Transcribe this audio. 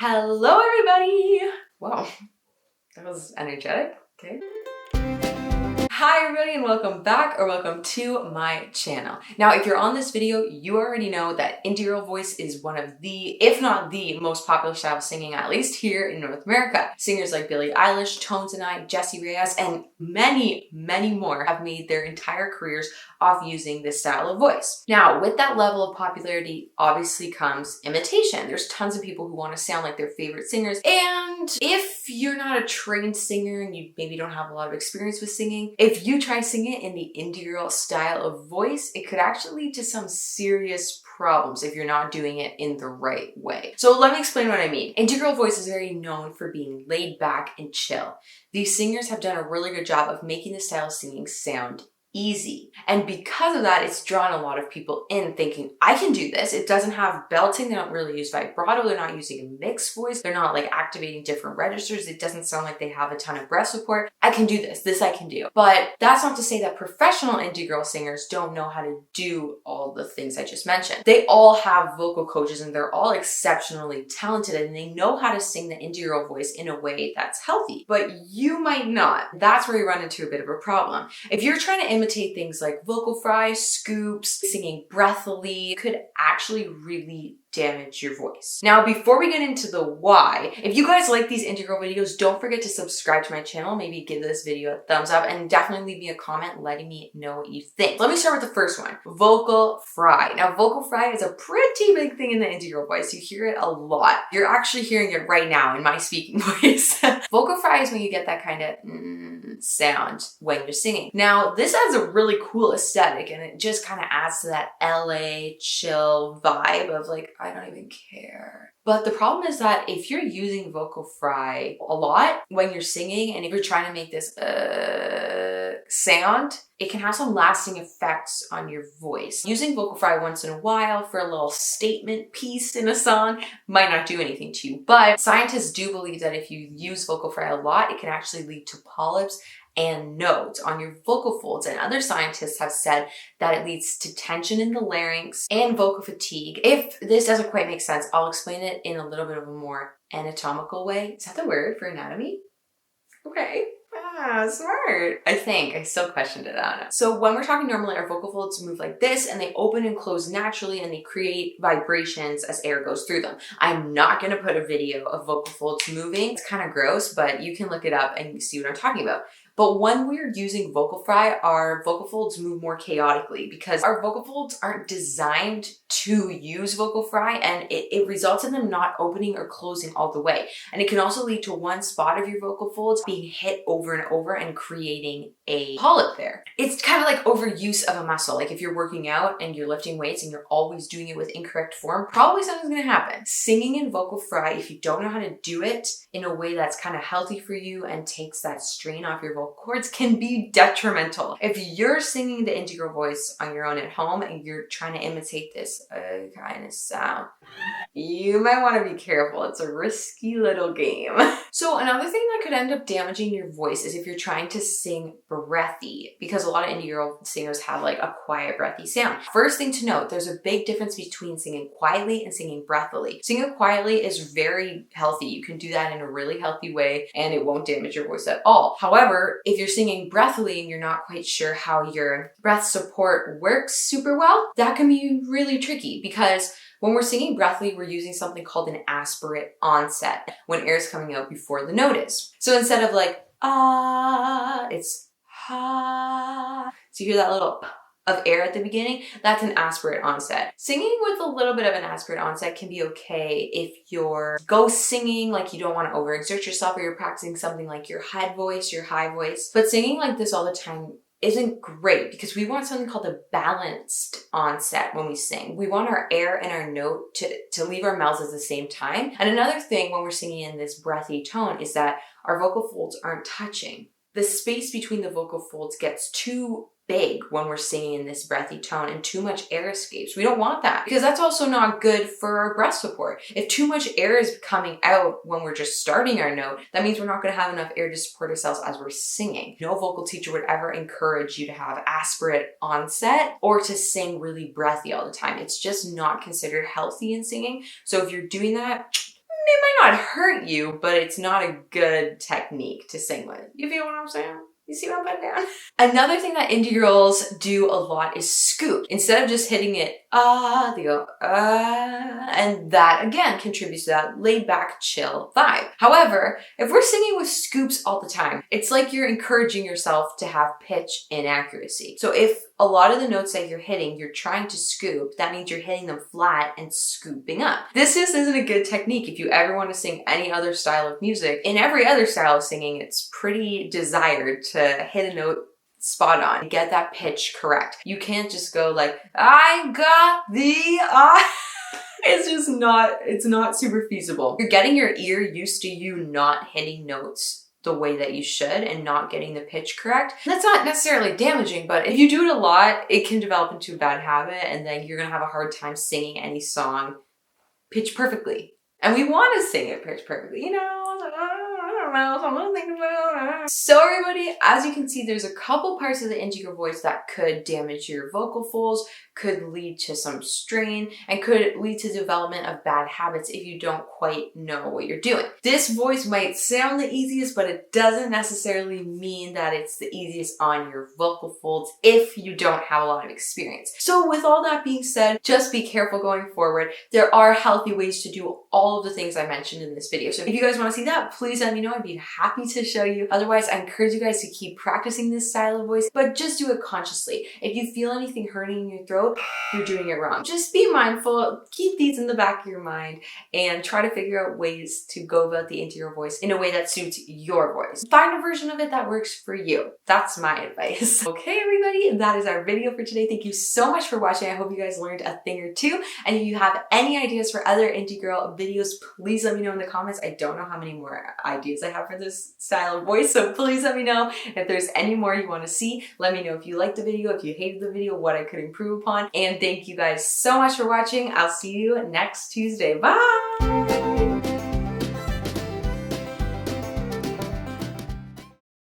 Hello, everybody! Wow, that was energetic. Okay. Hi everybody and welcome back or welcome to my channel. Now, if you're on this video, you already know that indie girl voice is one of the, if not the most popular style of singing, at least here in North America. Singers like Billie Eilish, Tones and I, Jessie Reyez, and many more have made their entire careers off using this style of voice. Now, with that level of popularity, obviously comes imitation. There's tons of people who want to sound like their favorite singers, and if you're not a trained singer and you maybe don't have a lot of experience with singing, if you try singing it in the indie girl style of voice, it could actually lead to some serious problems if you're not doing it in the right way. So let me explain what I mean. Indie girl voice is very known for being laid back and chill. These singers have done a really good job of making the style of singing sound easy. And because of that, it's drawn a lot of people in thinking, I can do this. It doesn't have belting. They don't really use vibrato. They're not using a mixed voice. They're not like activating different registers. It doesn't sound like they have a ton of breath support. I can do this. This I can do. But that's not to say that professional indie girl singers don't know how to do all the things I just mentioned. They all have vocal coaches and they're all exceptionally talented and they know how to sing the indie girl voice in a way that's healthy. But you might not. That's where you run into a bit of a problem. If you're trying to imitate things like vocal fry, scoops, singing breathily, could actually really damage your voice. Now, before we get into the why, if you guys like these indie girl videos, don't forget to subscribe to my channel, maybe give this video a thumbs up, and definitely leave me a comment letting me know what you think. Let me start with the first one, vocal fry. Now, vocal fry is a pretty big thing in the indie girl voice. You hear it a lot. You're actually hearing it right now in my speaking voice. Vocal fry is when you get that kind of sound when you're singing. Now, this has a really cool aesthetic and it just kind of adds to that LA chill vibe of like, I don't even care. But the problem is that if you're using vocal fry a lot when you're singing and if you're trying to make this sound, it can have some lasting effects on your voice. Using vocal fry once in a while for a little statement piece in a song might not do anything to you. But scientists do believe that if you use vocal fry a lot, it can actually lead to polyps and nodes on your vocal folds. And other scientists have said that it leads to tension in the larynx and vocal fatigue. If this doesn't quite make sense, I'll explain it in a little bit of a more anatomical way. Is that the word for anatomy? Okay. Ah, smart. I think. I still questioned it, I don't know. So when we're talking normally, our vocal folds move like this and they open and close naturally and they create vibrations as air goes through them. I'm not going to put a video of vocal folds moving. It's kind of gross, but you can look it up and see what I'm talking about. But when we're using vocal fry, our vocal folds move more chaotically because our vocal folds aren't designed to use vocal fry and it results in them not opening or closing all the way. And it can also lead to one spot of your vocal folds being hit over and over and creating a polyp there. It's kind of like overuse of a muscle. Like if you're working out and you're lifting weights and you're always doing it with incorrect form, probably something's gonna happen. Singing in vocal fry, if you don't know how to do it in a way that's kind of healthy for you and takes that strain off your vocal cords, can be detrimental. If you're singing the indie girl voice on your own at home and you're trying to imitate this kind of sound, you might want to be careful. It's a risky little game. So another thing that could end up damaging your voice is if you're trying to sing breathy, because a lot of indie girl singers have like a quiet breathy sound. First thing to note, there's a big difference between singing quietly and singing breathily. Singing quietly is very healthy. You can do that in a really healthy way and it won't damage your voice at all. However, if you're singing breathily and you're not quite sure how your breath support works super well, that can be really tricky because when we're singing breathily, we're using something called an aspirate onset when air is coming out before the note is. So instead of like, ah, it's ha. So you hear that little of air at the beginning, that's an aspirate onset. Singing with a little bit of an aspirate onset can be okay if you're ghost singing, like you don't want to overexert yourself, or you're practicing something like your head voice, your high voice. But singing like this all the time isn't great because we want something called a balanced onset when we sing. We want our air and our note to leave our mouths at the same time. And another thing when we're singing in this breathy tone is that our vocal folds aren't touching. The space between the vocal folds gets too big when we're singing in this breathy tone and too much air escapes. We don't want that because that's also not good for our breath support. If too much air is coming out when we're just starting our note, that means we're not going to have enough air to support ourselves as we're singing. No vocal teacher would ever encourage you to have aspirate onset or to sing really breathy all the time. It's just not considered healthy in singing. So if you're doing that, might not hurt you, but it's not a good technique to sing with. You feel what I'm saying? You see what I'm putting down? Another thing that indie girls do a lot is scoop. Instead of just hitting it, they go, and that again contributes to that laid back, chill vibe. However, if we're singing with scoops all the time, it's like you're encouraging yourself to have pitch inaccuracy. So if a lot of the notes that you're hitting, you're trying to scoop, that means you're hitting them flat and scooping up. This just isn't a good technique if you ever want to sing any other style of music. In every other style of singing, it's pretty desired to hit a note spot on, get that pitch correct. You can't just go like, I got the it's not super feasible. You're getting your ear used to you not hitting notes the way that you should and not getting the pitch correct. That's not necessarily damaging, but if you do it a lot, it can develop into a bad habit and then you're gonna have a hard time singing any song pitch perfectly. And we want to sing it pitch perfectly, you know? I don't know, someone think about it. So everybody, as you can see, there's a couple parts of the indie girl voice that could damage your vocal folds, could lead to some strain, and could lead to development of bad habits if you don't quite know what you're doing. This voice might sound the easiest, but it doesn't necessarily mean that it's the easiest on your vocal folds if you don't have a lot of experience. So with all that being said, just be careful going forward. There are healthy ways to do all of the things I mentioned in this video. So if you guys want to see that, please let me know. I'd be happy to show you. Otherwise, I encourage you guys to keep practicing this style of voice, but just do it consciously. If you feel anything hurting in your throat, you're doing it wrong. Just be mindful, keep these in the back of your mind, and try to figure out ways to go about the interior voice in a way that suits your voice. Find a version of it that works for you. That's my advice. Okay, everybody, that is our video for today. Thank you so much for watching. I hope you guys learned a thing or two. And if you have any ideas for other indie girl videos, please let me know in the comments. I don't know how many more ideas I have for this style of voice, so please let me know. If there's any more you want to see, let me know if you liked the video, if you hated the video, what I could improve upon. And thank you guys so much for watching. I'll see you next Tuesday. Bye!